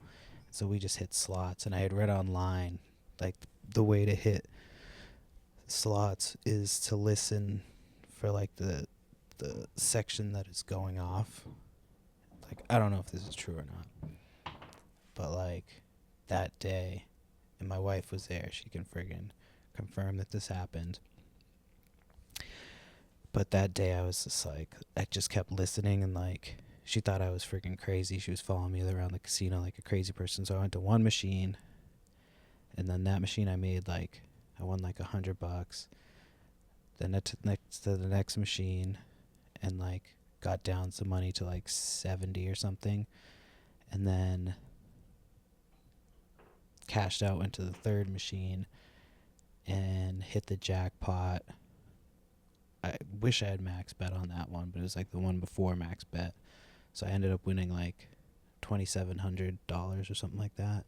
So we just hit slots, and I had read online like the way to hit slots is to listen for like the section that is going off. like, I don't know if this is true or not, but like that day, and my wife was there, she can friggin' confirm that this happened. But that day I was just like, I just kept listening, and like, she thought I was freaking crazy. She was following me around the casino like a crazy person. So I went to one machine, and then that machine I made like, I won like $100. Then next to the next machine, and like got down some money to like 70 or something, and then cashed out, went to the third machine, and hit the jackpot. I wish I had max bet on that one, but it was like the one before max bet. So I ended up winning like $2,700 or something like that.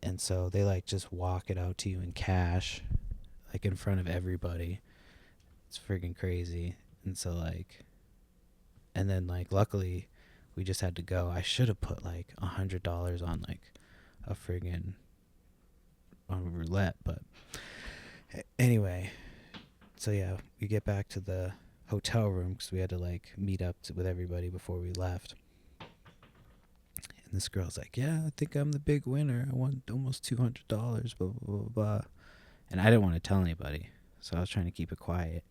And so they like just walk it out to you in cash, like in front of everybody. It's freaking crazy. And so like, and then like luckily we just had to go. I should have put like $100 on like a friggin' on roulette, but anyway. So yeah, we get back to the hotel room because we had to like meet up with everybody before we left. And this girl's like, yeah, I think I'm the big winner. I won almost $200, blah, blah, blah, blah. And I didn't want to tell anybody, so I was trying to keep it quiet.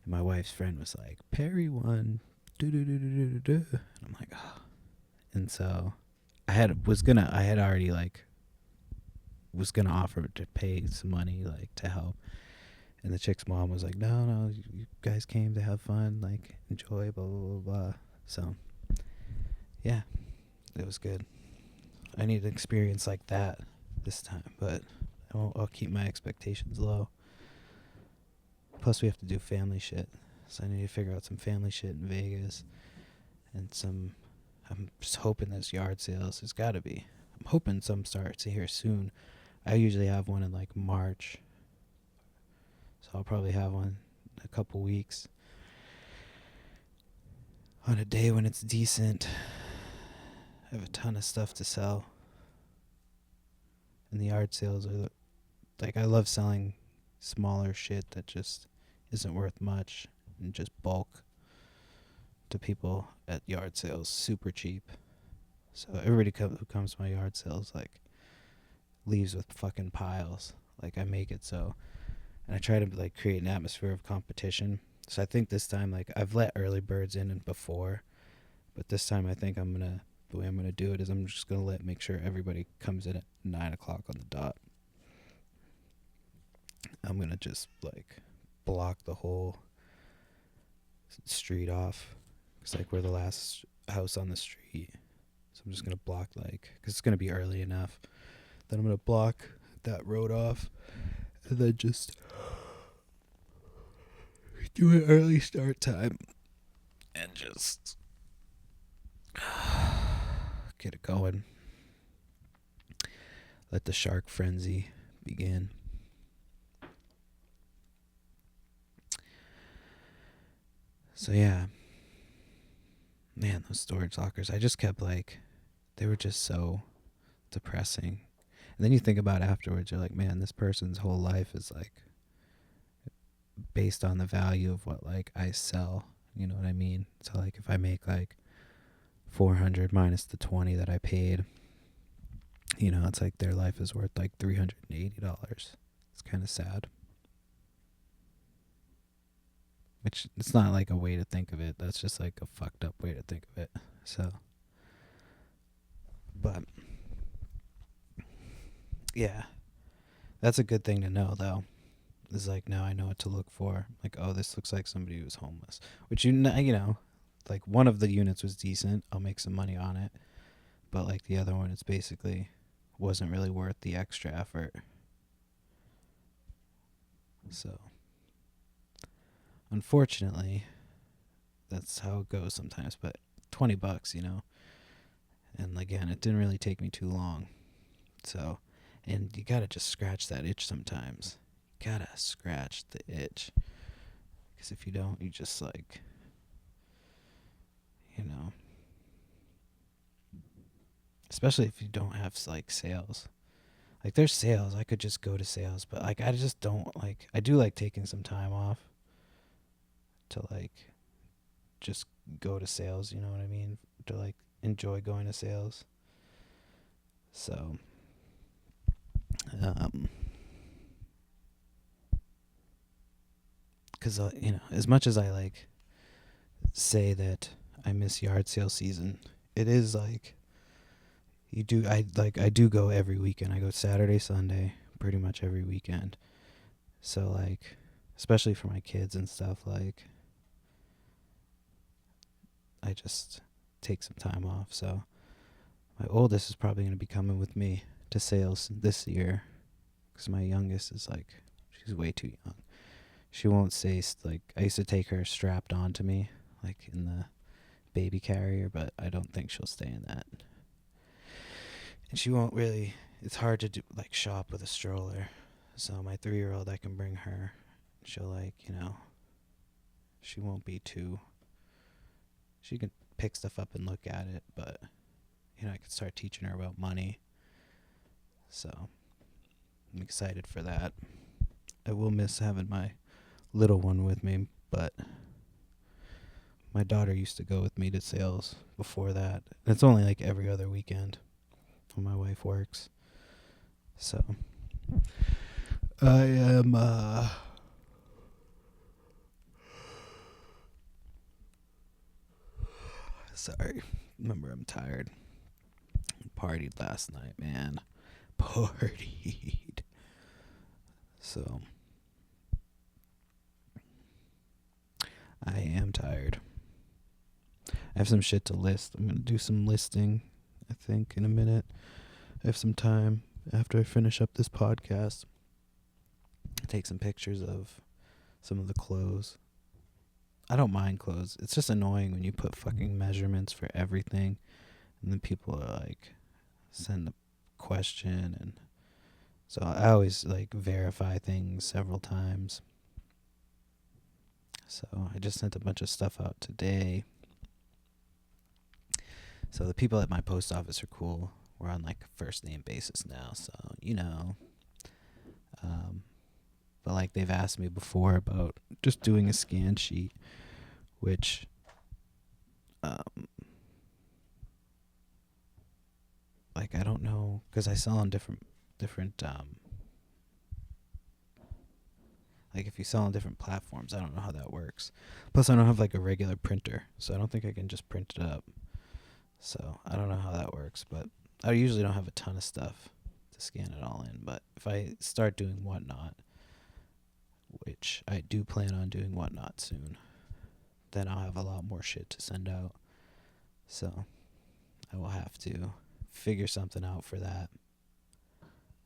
And my wife's friend was like, Perry won. And I'm like, oh. And so I had already like, was going to offer to pay some money like to help. And the chick's mom was like, no, you guys came to have fun, like, enjoy, blah, blah, blah, blah. So, yeah, it was good. I need an experience like that this time, but I'll keep my expectations low. Plus, we have to do family shit. So I need to figure out some family shit in Vegas. And I'm just hoping there's yard sales. There's got to be. I'm hoping some starts here soon. I usually have one in, like, March. So I'll probably have one in a couple weeks. On a day when it's decent. I have a ton of stuff to sell. And the yard sales are, like, I love selling smaller shit that just isn't worth much and just bulk to people at yard sales super cheap. So everybody who comes to my yard sales, like, leaves with fucking piles. Like, I make it so. And I try to like create an atmosphere of competition. So I think this time, like, I've let early birds in and before, but this time I think the way I'm gonna do it is I'm just gonna make sure everybody comes in at 9 o'clock on the dot. I'm gonna just like block the whole street off. It's like we're the last house on the street, so I'm just gonna block because it's gonna be early enough. Then I'm gonna block that road off, and then just do an early start time and just get it going. Let the shark frenzy begin. So yeah, man, those storage lockers, I just kept they were just so depressing. And then you think about it afterwards, you're like, man, this person's whole life is like based on the value of what like I sell. You know what I mean? So like if I make like 400 minus the 20 that I paid, you know, it's like their life is worth like $380. It's kind of sad. Which it's not like a way to think of it. That's just like a fucked up way to think of it. So, but yeah, that's a good thing to know though. Is like now I know what to look for. Like, oh, this looks like somebody who's homeless. Which you know, like one of the units was decent. I'll make some money on it. But like the other one, it's basically wasn't really worth the extra effort. So, unfortunately, that's how it goes sometimes. But $20, you know. And again, it didn't really take me too long. So, and you gotta just scratch that itch sometimes. Gotta scratch the itch, because if you don't, you just like, you know, especially if you don't have like sales. Like there's sales, I could just go to sales, but like I just don't like. I do like taking some time off to like just go to sales. You know what I mean? to like enjoy going to sales. So, because as much as I like say that I miss yard sale season, it is like I do go every weekend. I go Saturday, Sunday, pretty much every weekend. So like, especially for my kids and stuff, like I just take some time off. So my oldest is probably going to be coming with me to sales this year, because my youngest is like, she's way too young. She won't say, like, I used to take her strapped onto me, like in the baby carrier, but I don't think she'll stay in that. And she won't really, it's hard to do, like, shop with a stroller. So my 3-year-old, I can bring her. She'll, like, she won't be too, she can pick stuff up and look at it, but, I can start teaching her about money. So I'm excited for that. I will miss having my little one with me, but my daughter used to go with me to sales before that. And it's only like every other weekend when my wife works. So I am sorry. Remember, I'm tired. Partied last night, man. Partied. So I am tired. I have some shit to list. I'm going to do some listing, I think, in a minute. I have some time after I finish up this podcast. Take some pictures of some of the clothes. I don't mind clothes. It's just annoying when you put fucking measurements for everything, and then people are like, send a question, and so I always like verify things several times. So I just sent a bunch of stuff out today. So the people at my post office are cool. We're on like a first name basis now, so but like they've asked me before about just doing a scan sheet, which like I don't know, because I sell on different like if you sell on different platforms, I don't know how that works. Plus I don't have like a regular printer, so I don't think I can just print it up. So I don't know how that works, but I usually don't have a ton of stuff to scan it all in. But if I start doing Whatnot, which I do plan on doing Whatnot soon, then I'll have a lot more shit to send out. So I will have to figure something out for that.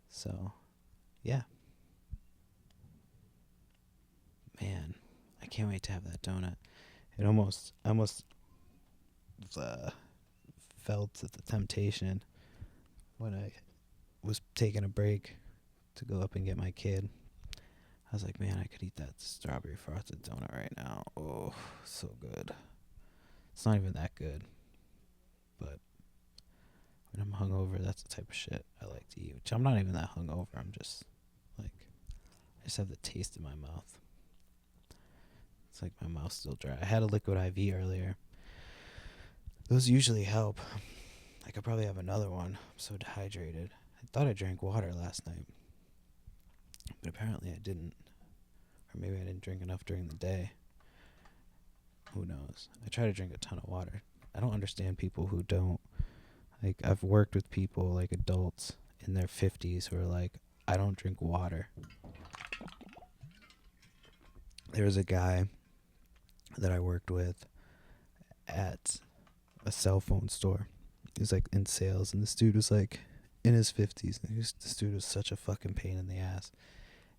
So, yeah. Man, I can't wait to have that donut. It almost felt the temptation when I was taking a break to go up and get my kid. I was like, man, I could eat that strawberry frosted donut right now. Oh, so good. It's not even that good, but when I'm hungover, that's the type of shit I like to eat. Which I'm not even that hungover. I'm just like, I just have the taste in my mouth. It's like my mouth's still dry. I had a liquid IV earlier. Those usually help. I could probably have another one. I'm so dehydrated. I thought I drank water last night, but apparently I didn't. Or maybe I didn't drink enough during the day. Who knows? I try to drink a ton of water. I don't understand people who don't. Like, I've worked with people, like adults in their 50s, who are like, I don't drink water. There was a guy that I worked with at a cell phone store. He was like in sales, and this dude was like in his 50s. And this dude was such a fucking pain in the ass.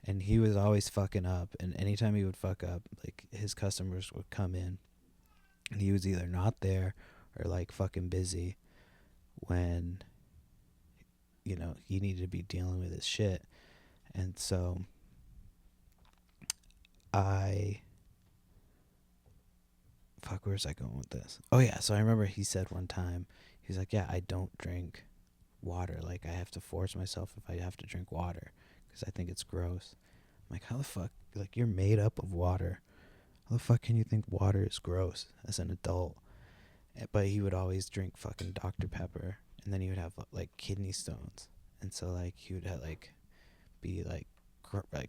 And he was always fucking up. And anytime he would fuck up, like his customers would come in, and he was either not there or like fucking busy when, he needed to be dealing with his shit. And so where was I going with this? Oh yeah, so I remember he said one time, he's like, yeah, I don't drink water. Like, I have to force myself if I have to drink water, because I think it's gross. I'm like, how the fuck, like, you're made up of water. How the fuck can you think water is gross as an adult? but he would always drink fucking Dr. Pepper, and then he would have like kidney stones, and so like he would have, like be like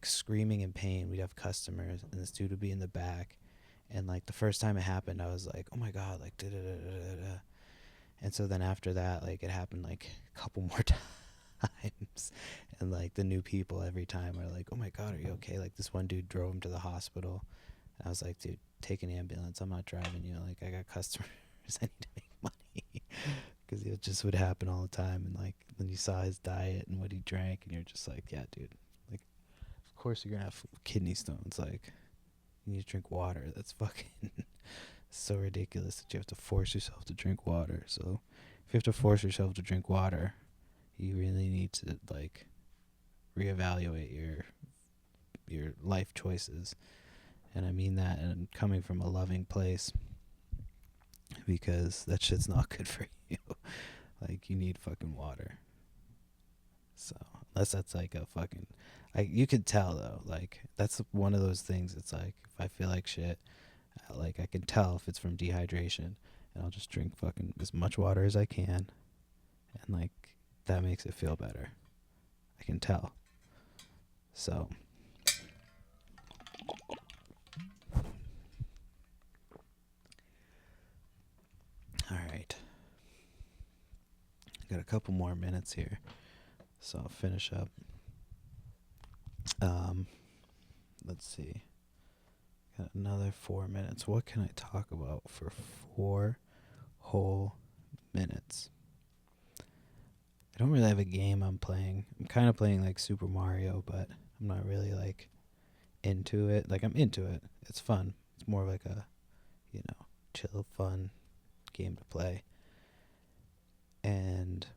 screaming in pain. We'd have customers, and this dude would be in the back, and like the first time it happened, I was like, oh my god, like da da da da da. And so then after that, like it happened like a couple more times, and like the new people every time are like, oh my god, are you okay? Like this one dude drove him to the hospital. And I was like, dude, take an ambulance. I'm not driving you. Like I got customers. I need to make money. Because it just would happen all the time. And like when you saw his diet and what he drank, and you're just like, yeah, dude, like of course you're gonna have kidney stones. Like you need to drink water. That's fucking so ridiculous that you have to force yourself to drink water. So if you have to force yourself to drink water, you really need to like reevaluate your life choices. And I mean that, and coming from a loving place, because that shit's not good for you. Like you need fucking water. So unless that's like a fucking, you could tell though. Like that's one of those things. It's like if I feel like shit, like I can tell if it's from dehydration, and I'll just drink fucking as much water as I can, and like that makes it feel better. I can tell. So all right, got a couple more minutes here, so I'll finish up. Let's see. Got another 4 minutes. What can I talk about for 4 whole minutes? I don't really have a game I'm playing. I'm kind of playing like Super Mario, but I'm not really like into it. Like I'm into it. It's fun. It's more like a, chill, fun game to play. And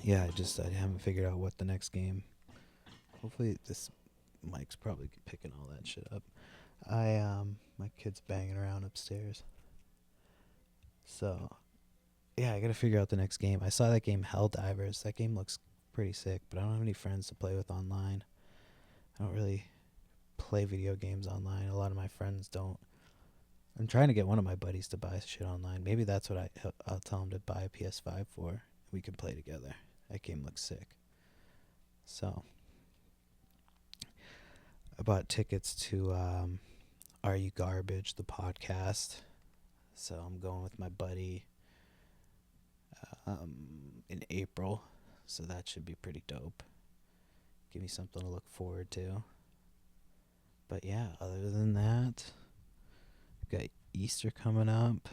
yeah, I haven't figured out what the next game. Hopefully this mic's probably picking all that shit up. My kid's banging around upstairs. So yeah, I gotta figure out the next game. I saw that game Helldivers. That game looks pretty sick, but I don't have any friends to play with online. I don't really play video games online. A lot of my friends don't. I'm trying to get one of my buddies to buy shit online. Maybe that's what I'll tell him to buy a PS5 for. We can play together. That game looks sick. So I bought tickets to Are You Garbage, the podcast. So I'm going with my buddy in April. So that should be pretty dope. Give me something to look forward to. But yeah, other than that, we've got Easter coming up,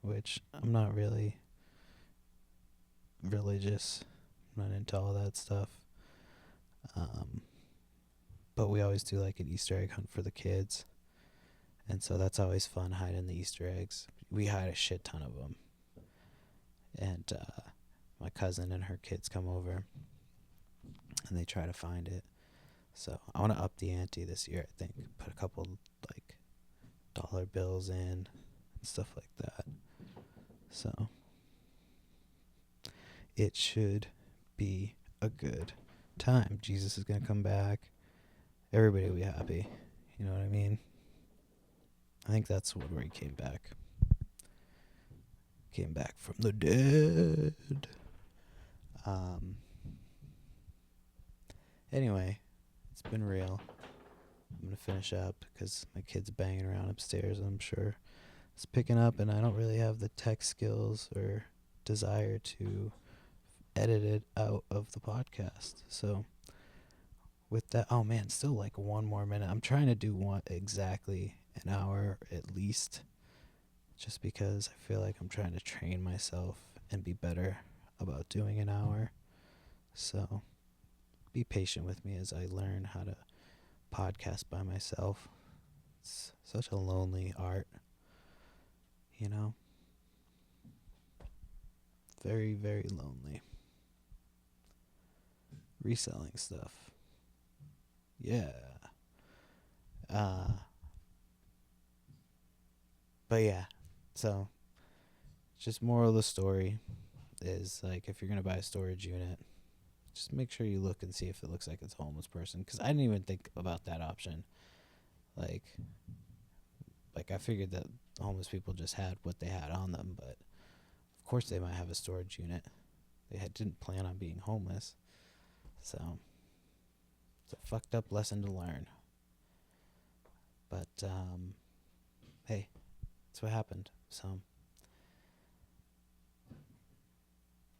which I'm not really religious. I'm not into all that stuff. But we always do like an Easter egg hunt for the kids. And so that's always fun, hiding the Easter eggs. We hide a shit ton of them. And my cousin and her kids come over, and they try to find it. So I want to up the ante this year, I think. Put a couple, like, dollar bills in and stuff like that. So it should be a good time. Jesus is going to come back. Everybody will be happy. You know what I mean? I think that's where he came back. Came back from the dead. Anyway, it's been real. I'm going to finish up because my kid's banging around upstairs. I'm sure it's picking up, and I don't really have the tech skills or desire to edit it out of the podcast. So with that, oh man, still like 1 more minute. I'm trying to do exactly an hour at least, just because I feel like I'm trying to train myself and be better about doing an hour. So be patient with me as I learn how to podcast by myself. It's such a lonely art, you know? Very, very lonely. Reselling stuff. Yeah. But yeah, so just moral of the story is, like, if you're going to buy a storage unit, just make sure you look and see if it looks like it's a homeless person. Because I didn't even think about that option. Like, like I figured that homeless people just had what they had on them, but of course they might have a storage unit. Didn't plan on being homeless, so it's a fucked up lesson to learn. But hey, that's what happened. So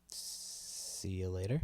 see you later.